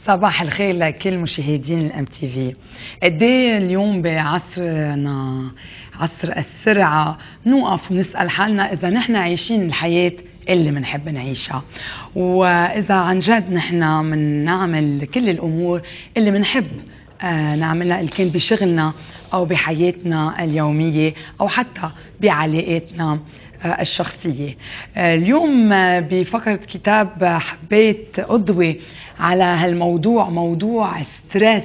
صباح الخير لكل مشاهدين الام تي في. قد ايه اليوم بعصرنا عصر السرعه نوقف ونسال حالنا اذا نحن عايشين الحياه اللي بنحب نعيشها، واذا عن جد نحن بنعمل كل الامور اللي بنحب نعملها، اللي كان بشغلنا او بحياتنا اليوميه او حتى بعلاقاتنا الشخصيه. اليوم بفقره كتاب حبيت اضوي على هالموضوع، موضوع ستريس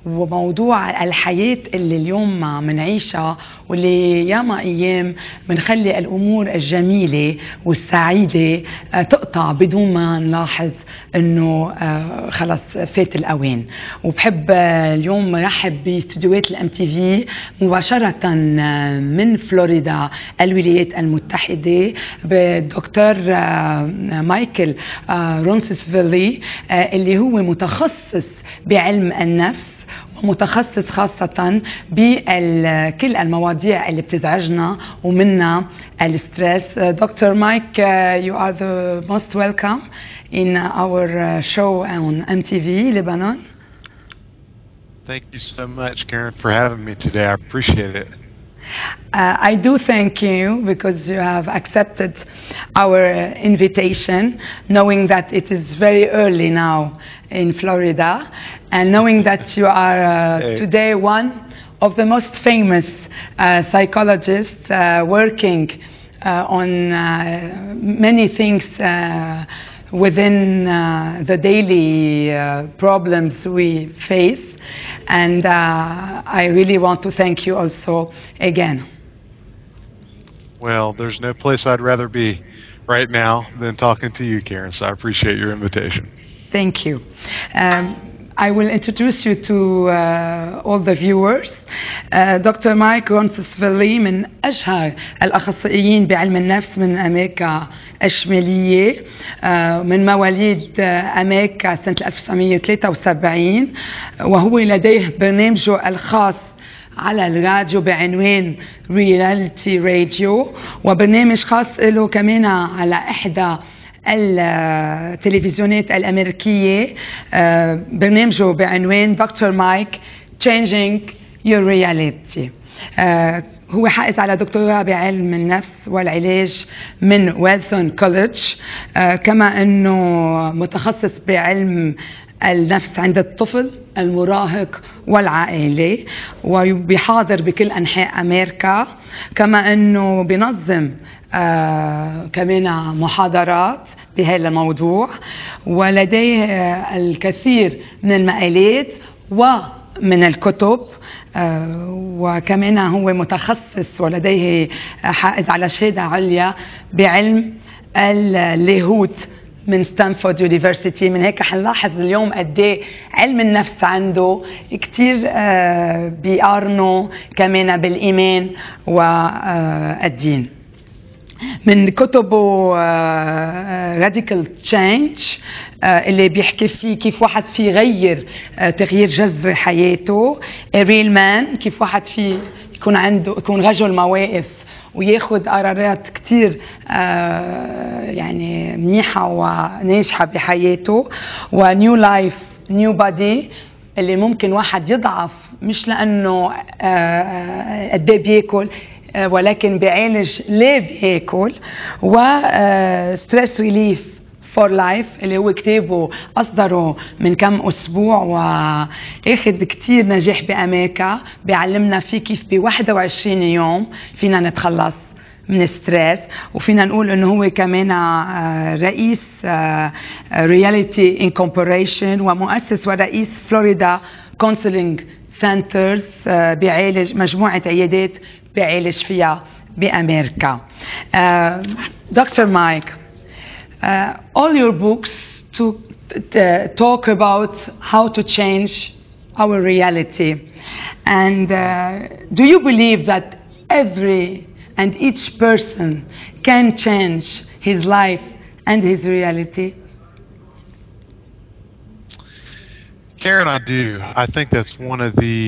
وموضوع الحياة اللي اليوم منعيشها، واللي ياما ايام بنخلي الامور الجميلة والسعيدة تقطع بدون ما نلاحظ انه خلص فات الاوان. وبحب اليوم رحب باستديوهات الام تي في مباشرة من فلوريدا الولايات المتحدة بالدكتور مايكل رونسيسفالي، اللي هو متخصص بعلم النفس، متخصص خاصة بكل المواضيع اللي بتزعجنا ومنها الستريس. دكتور مايك, you are the most welcome in our show on MTV Lebanon. Thank you so much, Karen, for having me today. I appreciate it. I do thank you because you have accepted our invitation, knowing that it is very early now in Florida, and knowing that you are today one of the most famous psychologists working on many things within the daily problems we face. And I really want to thank you also again. Well, there's no place I'd rather be right now than talking to you, Karen, so I appreciate your invitation. Thank you. I will introduce you to all the viewers. دكتور مايك رونسيسفالي من أشهر الأخصائيين بعلم النفس من أمريكا الشمالية، من مواليد أمريكا سنة 1973، وهو لديه برنامجه الخاص على الراديو بعنوان رياليتي راديو، وبرنامج خاص له كمان على إحدى التلفزيونات الأمريكية، برنامجه بعنوان دكتور مايك Changing Your Reality. هو حائز على دكتوراه بعلم النفس والعلاج من ويلسون كوليدج، كما أنه متخصص بعلم النفس عند الطفل، المراهق والعائلة، وبيحاضر بكل أنحاء أمريكا، كما أنه بينظم كمان محاضرات بهذا الموضوع، ولديه الكثير من المقالات ومن الكتب، وكمان هو متخصص ولديه حائز على شهادة عليا بعلم اللاهوت من ستانفورد يونيفرسيتي. من هيك حنلاحظ اليوم قد ايه علم النفس عنده كتير بيقارنه كمان بالإيمان والدين. من كتبه راديكال تشينج اللي بيحكي فيه كيف واحد فيه يغير تغيير جذري حياته، ريل مان كيف واحد فيه يكون رجل مواقف وياخد قرارات كتير يعني منيحة وناجحة بحياته، ونيو لايف نيو بادي اللي ممكن واحد يضعف مش لأنه قد ايه بياكل، ولكن بيعالج ليه بياكل، و ستريس ريليف فور لايف اللي هو كتابه أصدره من كم أسبوع وأخذ كتير نجاح بأمريكا، بيعلمنا فيه كيف ب 21 يوم فينا نتخلص من ستريس. وفينا نقول انه هو كمان رئيس رياليتي انكوربوريشن ومؤسس ورئيس فلوريدا كونسلينج سنترز، بيعالج مجموعة عيادات بيعالج فيها بأمريكا. دكتور مايك, all your books talk about how to change our reality, and do you believe that every and each person can change his life and his reality? Karen, I do. I think that's one of the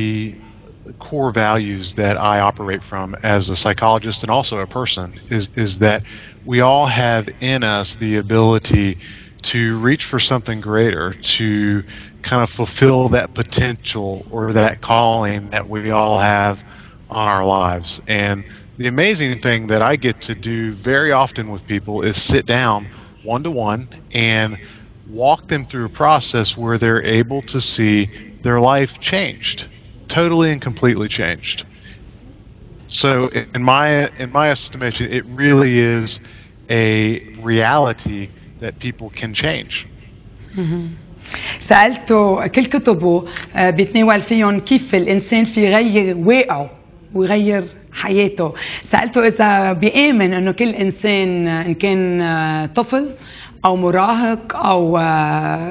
core values that I operate from as a psychologist and also a person, is that we all have in us the ability to reach for something greater, to kind of fulfill that potential or that calling that we all have on our lives. And the amazing thing that I get to do very often with people is sit down one-to-one and walk them through a process where they're able to see their life changed, totally and completely changed. So in my estimation, it really is a reality that people can change. سألته كل كتبه بيتناول فيهم كيف الإنسان في يغير واقعه ويغير حياته. سألته إذا بيآمن إنه كل إنسان إن كان طفل أو مراهق أو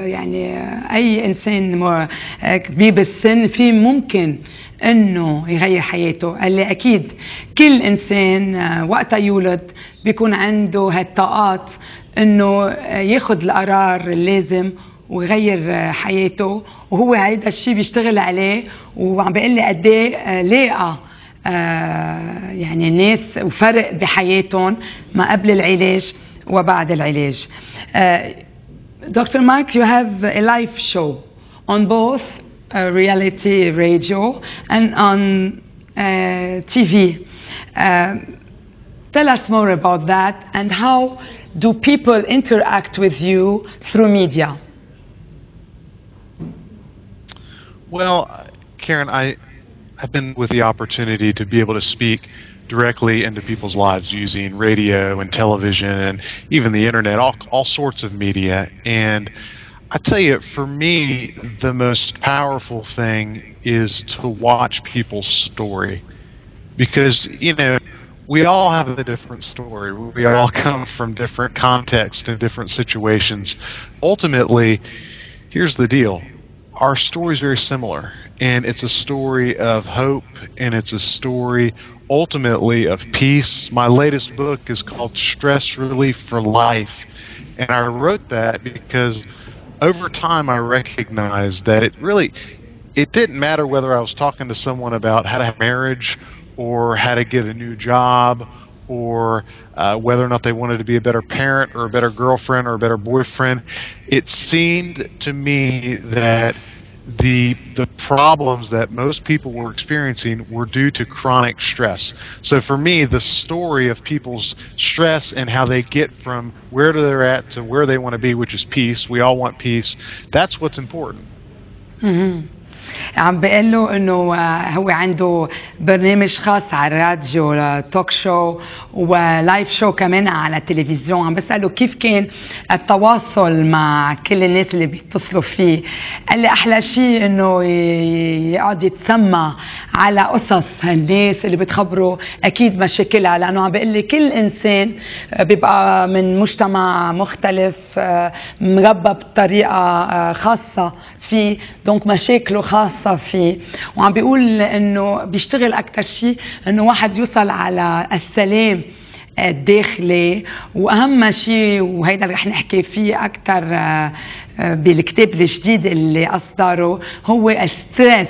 يعني أي إنسان كبير بالسن في ممكن إنه يغير حياته. قال لي أكيد كل إنسان وقت يولد بيكون عنده هالطاقات إنه ياخد القرار اللازم ويغير حياته، وهو هيدا الشيء بيشتغل عليه. وعم بيقول لي قد ايه لاقى يعني الناس وفرق بحياتهم ما قبل العلاج وبعد العلاج. Dr. Mike, you have a live show on both reality radio and on TV. Tell us more about that, and how do people interact with you through media? Well, Karen, I've been with the opportunity to be able to speak directly into people's lives using radio and television and even the internet, all sorts of media. And I tell you, for me, the most powerful thing is to watch people's story. Because, you know, we all have a different story. We all come from different contexts and different situations. Ultimately, here's the deal. Our story is very similar, and it's a story of hope, and it's a story ultimately of peace. My latest book is called Stress Relief for Life, and I wrote that because over time I recognized that it didn't matter whether I was talking to someone about how to have marriage or how to get a new job or whether or not they wanted to be a better parent or a better girlfriend or a better boyfriend. It seemed to me that the problems that most people were experiencing were due to chronic stress. So for me, the story of people's stress and how they get from where they're at to where they want to be, which is peace. We all want peace. That's what's important. عم بقول له انه هو عنده برنامج خاص على الراديو، توك شو ولايف شو كمان على التلفزيون. عم بسأله كيف كان التواصل مع كل الناس اللي بيتصلوا فيه. قال لي احلى شيء انه يقعد يتسمع على قصص هالناس اللي بتخبروا اكيد مشاكلها، لانه عم بقول لي كل انسان بيبقى من مجتمع مختلف مربى بطريقه خاصه فيه، دونك مشاكله خاصة فيه. وعم بيقول انه بيشتغل اكتر شيء انه واحد يوصل على السلام الداخلي، واهم شيء وهيدا رح نحكي فيه اكتر بالكتاب الجديد اللي اصدره هو الستريس.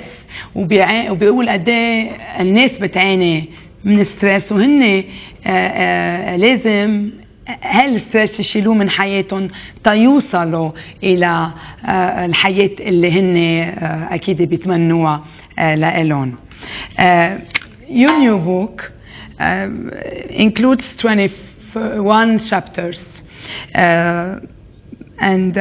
وبيقول قد ايه الناس بتعاني من الستريس، وهن لازم هالستريس يشيلوه من حياتهم تيوصلوا إلى الحياة اللي هن أكيد بيتمنوها لإلهم. Your new book includes 21 chapters, and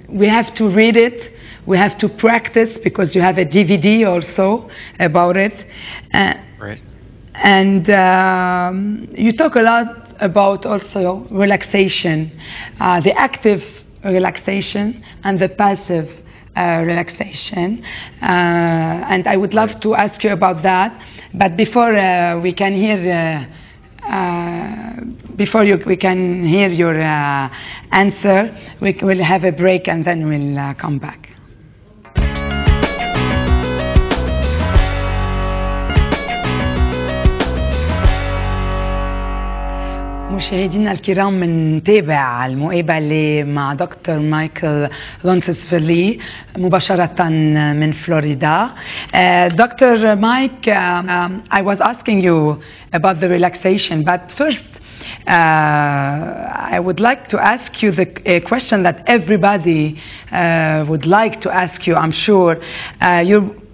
we have to read it. We have to practice because you have a DVD also about it. Right. And you talk a lot about also relaxation, the active relaxation and the passive relaxation, and I would love to ask you about that. But before we can hear your answer, we will have a break and then we'll come back. مشاهدينا الكرام، منتابع المقابلة مع دكتور مايكل رونسisvalle مباشرة من فلوريدا. Dr. Mike, I was asking you about the relaxation, but first I would like to ask you a question that everybody would like to ask you, I'm sure.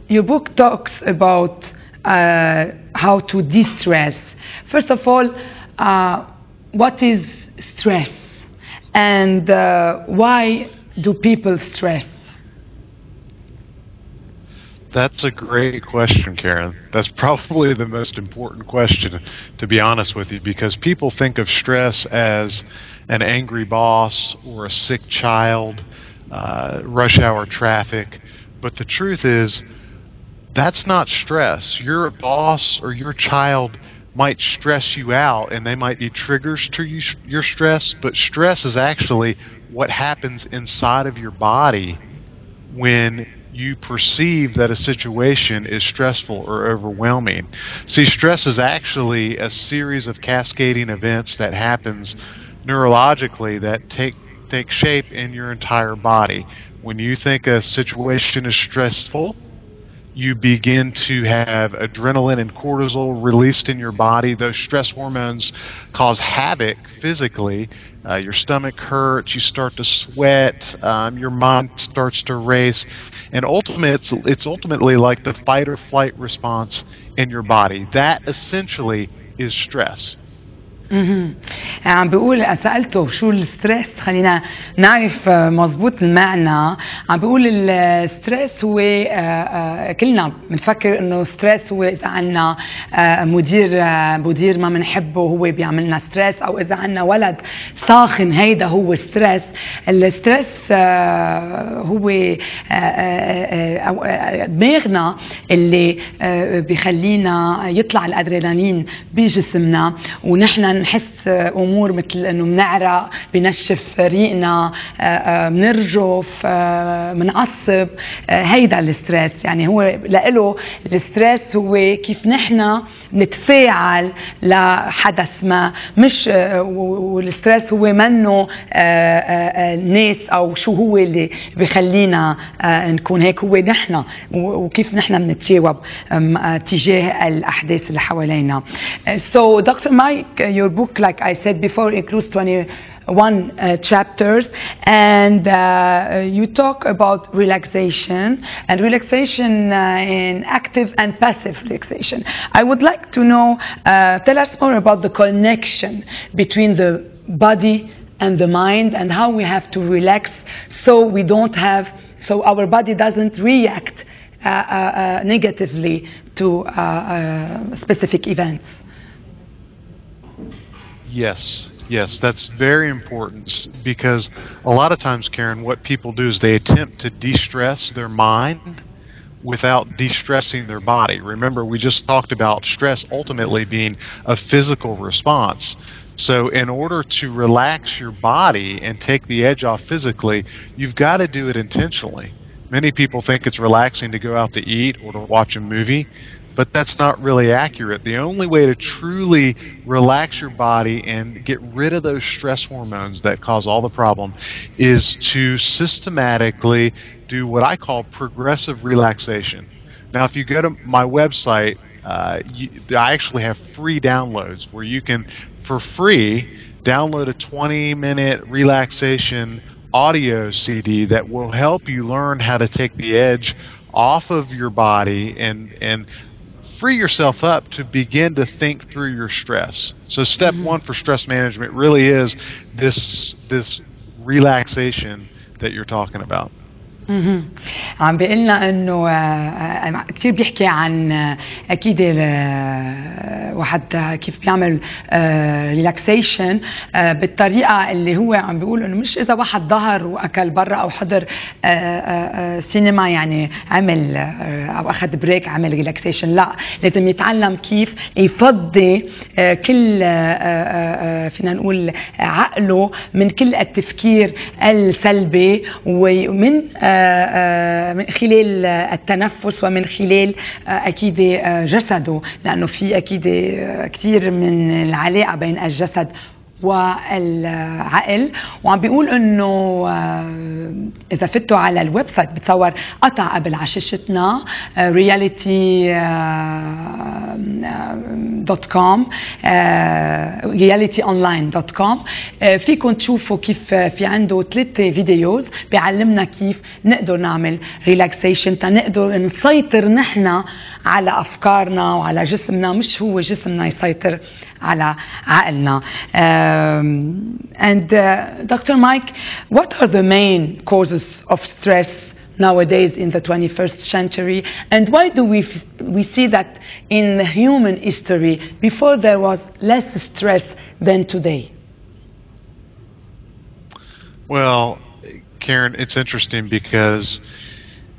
Your book talks about how to de-stress. First of all, what is stress? And why do people stress? That's a great question, Karen. That's probably the most important question, to be honest with you, because people think of stress as an angry boss or a sick child, rush hour traffic. But the truth is, that's not stress. Your boss or your child might stress you out, and they might be triggers to your stress, but stress is actually what happens inside of your body when you perceive that a situation is stressful or overwhelming. See, stress is actually a series of cascading events that happens neurologically that take shape in your entire body. When you think a situation is stressful, you begin to have adrenaline and cortisol released in your body. Those stress hormones cause havoc physically. Your stomach hurts, you start to sweat, your mind starts to race, and it's ultimately like the fight or flight response in your body. That essentially is stress. عم بيقول سألته شو الستريس، خلينا نعرف مضبوط المعنى. عم بيقول الستريس هو كلنا بنفكر انه ستريس هو اذا عنا مدير ما بنحبه هو بيعملنا ستريس، او اذا عنا ولد ساخن هيدا هو ستريس. الستريس هو دماغنا اللي بيخلينا يطلع الادرينالين بجسمنا، ونحن نحس امور مثل انه بنعرق، بنشف ريقنا، بنرجف، بنعصب. هيدا الستريس. يعني هو لإله الستريس هو كيف نحن نتفاعل لحدث ما، مش والستريس هو منه الناس او شو هو اللي بخلينا نكون هيك، هو نحن وكيف نحن بنتجاوب تجاه الاحداث اللي حوالينا. So Dr. Mike, your book, like I said before, includes 21 chapters, and you talk about relaxation in active and passive relaxation. I would like to know, tell us more about the connection between the body and the mind, and how we have to relax so our body doesn't react negatively to specific events. Yes, that's very important, because a lot of times, Karen, what people do is they attempt to de-stress their mind without de-stressing their body. Remember, we just talked about stress ultimately being a physical response. So in order to relax your body and take the edge off physically, you've got to do it intentionally. Many people think it's relaxing to go out to eat or to watch a movie, but that's not really accurate. The only way to truly relax your body and get rid of those stress hormones that cause all the problem is to systematically do what I call progressive relaxation. Now, if you go to my website, I actually have free downloads where you can, for free, download a 20-minute relaxation audio CD that will help you learn how to take the edge off of your body and free yourself up to begin to think through your stress. So step one for stress management really is this relaxation that you're talking about. عم بيقلنا انه كثير بيحكي عن اكيد واحد كيف بيعمل ريلاكسيشن بالطريقه اللي هو عم بيقول انه مش اذا واحد ظهر واكل برا او حضر سينما يعني عمل او اخذ بريك عمل ريلاكسيشن، لا، لازم يتعلم كيف يفضي كل فينا نقول عقله من كل التفكير السلبي، ومن من خلال التنفس ومن خلال أكيد جسده، لأنه في أكيد كثير من العلاقة بين الجسد والعقل. وعم بيقول انه اذا فتوا على الويب سايت بتصور قطع قبل على شاشتنا reality.com realityonline.com فيكم تشوفوا كيف في عنده 3 فيديوز بيعلمنا كيف نقدر نعمل ريلاكسيشن تنقدر نسيطر نحن على افكارنا وعلى جسمنا، مش هو جسمنا يسيطر على عقلنا. Dr. Mike, what are the main causes of stress nowadays in the 21st century, and why do we see that in human history before there was less stress than today? Well, Karen, it's interesting because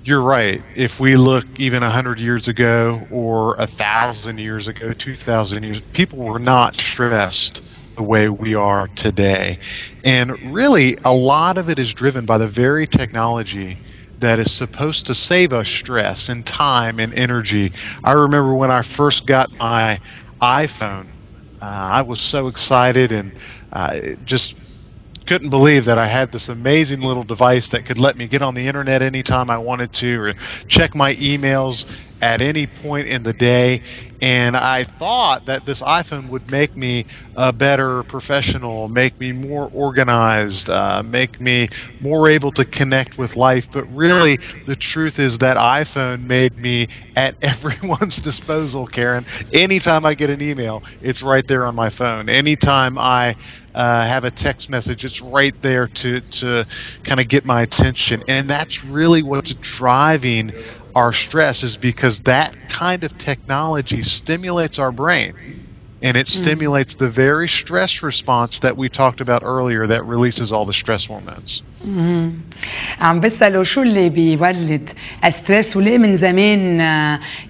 you're right. If we look even 100 years ago or 1,000 years ago, 2,000 years, people were not stressed the way we are today. And really, a lot of it is driven by the very technology that is supposed to save us stress and time and energy. I remember when I first got my iPhone, I was so excited and just couldn't believe that I had this amazing little device that could let me get on the internet anytime I wanted to or check my emails at any point in the day. And I thought that this iPhone would make me a better professional, make me more organized, make me more able to connect with life. But really, the truth is that iPhone made me at everyone's disposal, Karen. Anytime I get an email, it's right there on my phone. Anytime I have a text message, it's right there to kind of get my attention. And that's really what's driving our stress, is because that kind of technology stimulates our brain, and it stimulates the very stress response that we talked about earlier that releases all the stress hormones. عم بسأله شو اللي بيولد الستريس، وليه من زمان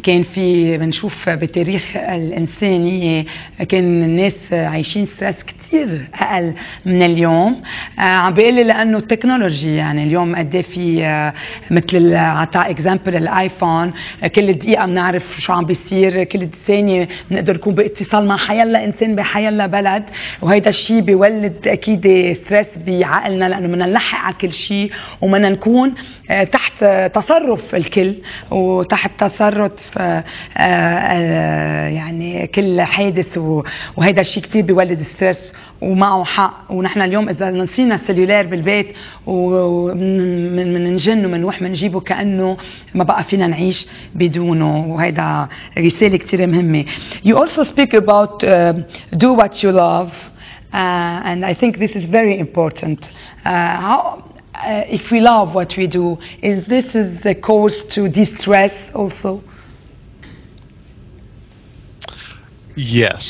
كان في بنشوف بتاريخ الإنسانية كان الناس عايشين ستريس كتير أقل من اليوم. عم بيقول لي لأنه التكنولوجي يعني اليوم قد ايه في مثل عطاء اكزامبل الايفون، كل دقيقة بنعرف شو عم بيصير، كل ثانية بنقدر نكون باتصال مع حيلا إنسان بحيلا بلد، وهيدا الشيء بيولد أكيد ستريس بعقلنا لأنه بدنا نلحق على كل شيء وبدنا نكون تحت تصرف الكل وتحت تصرف يعني كل حادث، وهيدا الشيء كتير بيولد ستريس ومعه حق. ونحن اليوم اذا نسينا السلولار بالبيت ومنجن ومنروح منجيبه كانه ما بقى فينا نعيش بدونه، وهيدا رساله كثير مهمه. You also speak about do what you love, and I think this is very important. If we love what we do, this is the cause to distress also? Yes.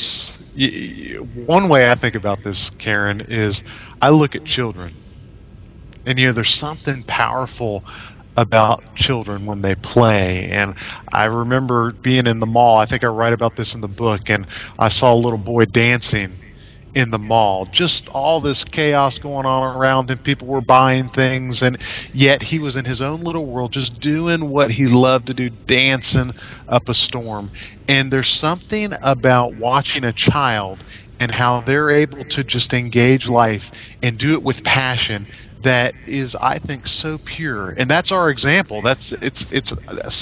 One way I think about this, Karen, is I look at children, and there's something powerful about children when they play. And I remember being in the mall, I think I write about this in the book, and I saw a little boy dancing in the mall, just all this chaos going on around him, people were buying things, and yet he was in his own little world just doing what he loved to do, dancing up a storm. And there's something about watching a child and how they're able to just engage life and do it with passion that is, I think, so pure. And that's our example. It's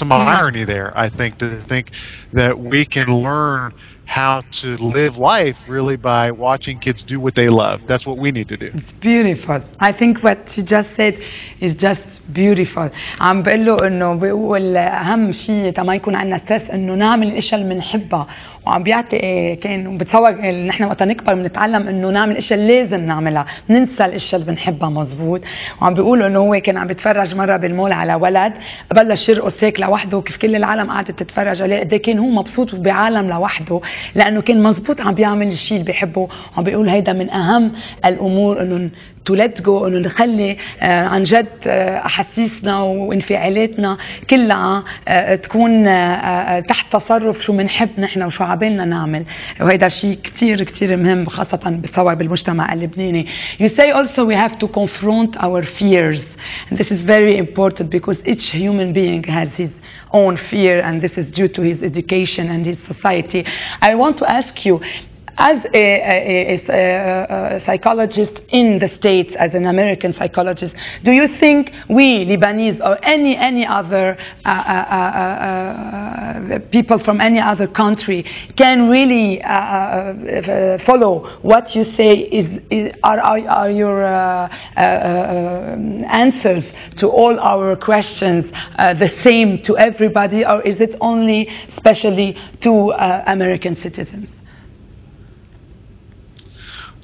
some irony there, I think, to think that we can learn how to live life really by watching kids do what they love. That's what we need to do. It's beautiful. I think what you just said is just beautiful. عم بقول له انه بيقول اهم شيء تما يكون عندنا ستريس انه نعمل الاشياء اللي بنحبها، وعم بيعطي كان بتصور نحن وقت نكبر بنتعلم انه نعمل الاشياء اللي لازم نعملها، ننسى الاشياء اللي بنحبها. مزبوط. وعم بيقولوا انه هو كان عم بيتفرج مره بالمول على ولد بلش يرقص هيك لوحده، كيف كل العالم قعدت تتفرج عليه قد كان هو مبسوط بعالم لوحده لانه كان مزبوط عم بيعمل الشيء اللي بيحبه. وعم بيقول هيدا من اهم الامور انه تو ليت جو، انه نخلي عن جد احاسيسنا وانفعالاتنا كلها تكون تحت تصرف شو بنحب نحن وشو عبالنا نعمل، وهيدا شيء كثير كثير مهم خاصة بتصور بالمجتمع اللبناني. You say also we have to confront our fears, and this is very important because each human being has his own fear, and this is due to his education and his society. I want to ask you, as a psychologist in the States, as an American psychologist, do you think we Lebanese or any other people from any other country can really follow what you say? Are your answers to all our questions the same to everybody, or is it only specially to American citizens?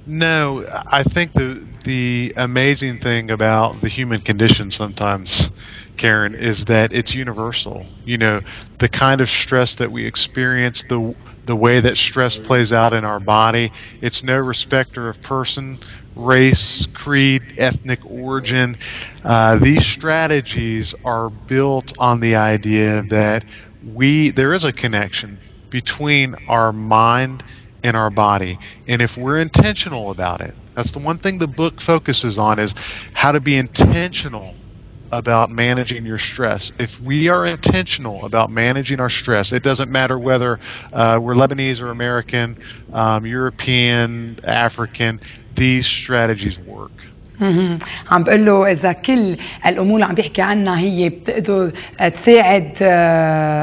No, I think the amazing thing about the human condition sometimes, Karen, is that it's universal. You know, the kind of stress that we experience, the way that stress plays out in our body, it's no respecter of person, race, creed, ethnic origin. These strategies are built on the idea that there is a connection between our mind and our body, and if we're intentional about it, that's the one thing the book focuses on, is how to be intentional about managing your stress. If we are intentional about managing our stress, it doesn't matter whether we're Lebanese or American, European, African, these strategies work. عم بقول له إذا كل الأمور اللي عم بيحكي عنها هي بتقدر تساعد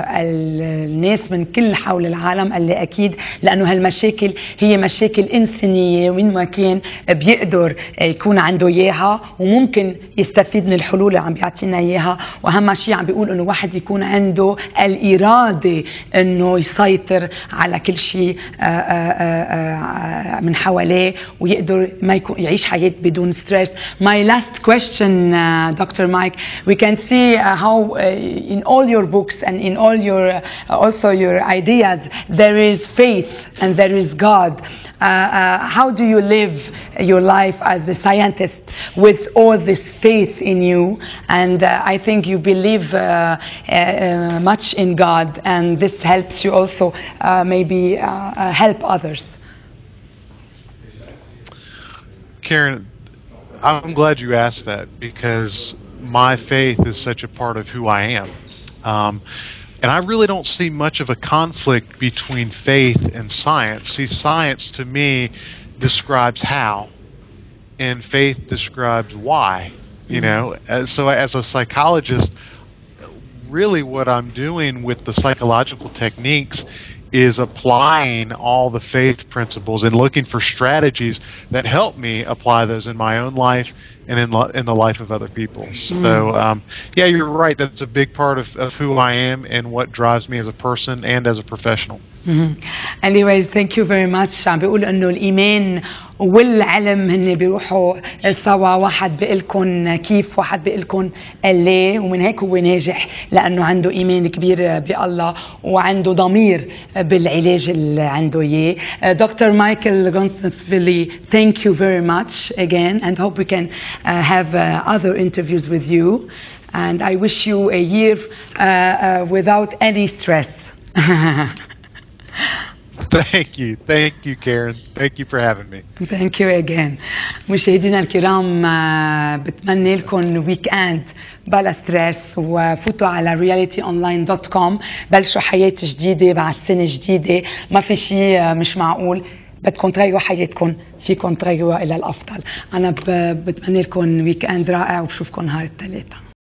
الناس من كل حول العالم، قال لي أكيد، لأنه هالمشاكل هي مشاكل إنسانية، وين ما كان بيقدر يكون عنده إياها وممكن يستفيد من الحلول اللي عم بيعطينا إياها. وأهم شيء عم بيقول إنه واحد يكون عنده الإرادة إنه يسيطر على كل شيء من حواليه ويقدر ما يكون يعيش حياة بدون ستريس. My last question, Dr. Mike, we can see how in all your books and in all your also your ideas there is faith and there is God. How do you live your life as a scientist with all this faith in you? And I think you believe much in God, and this helps you also maybe help others. Karen, I'm glad you asked that, because my faith is such a part of who I am. And I really don't see much of a conflict between faith and science. See, science to me describes how, and faith describes why. You know, so as a psychologist, really what I'm doing with the psychological techniques is applying all the faith principles and looking for strategies that help me apply those in my own life and in the life of other people. So, yeah, you're right. That's a big part of who I am and what drives me as a person and as a professional. Anyways, thank you very much. عم بيقول إنه الإيمان والعلم هن بيروحوا سوا، واحد بيقلكن كيف، واحد بيقلكن ليه، ومن هيك هو ناجح لأنه عنده إيمان كبير بالله وعنده ضمير بالعلاج اللي عنده إياه. Dr. Michael Ronsisvalle, thank you very much again, and hope we can have other interviews with you. And I wish you a year without any stress. Thank you, Karen. Thank you for having me. Thank you again. مشاهدينا الكرام، بتمنى لكم ويك اند بلا ستريس، وفوتوا على realityonline.com، بلشوا حياة جديدة مع السنة جديدة. ما في شيء مش معقول، بدكم تغيروا حياتكم، فيكم تغيروها إلى الأفضل. أنا بتمنى لكم ويك اند رائع، وبشوفكم نهار الثلاثاء.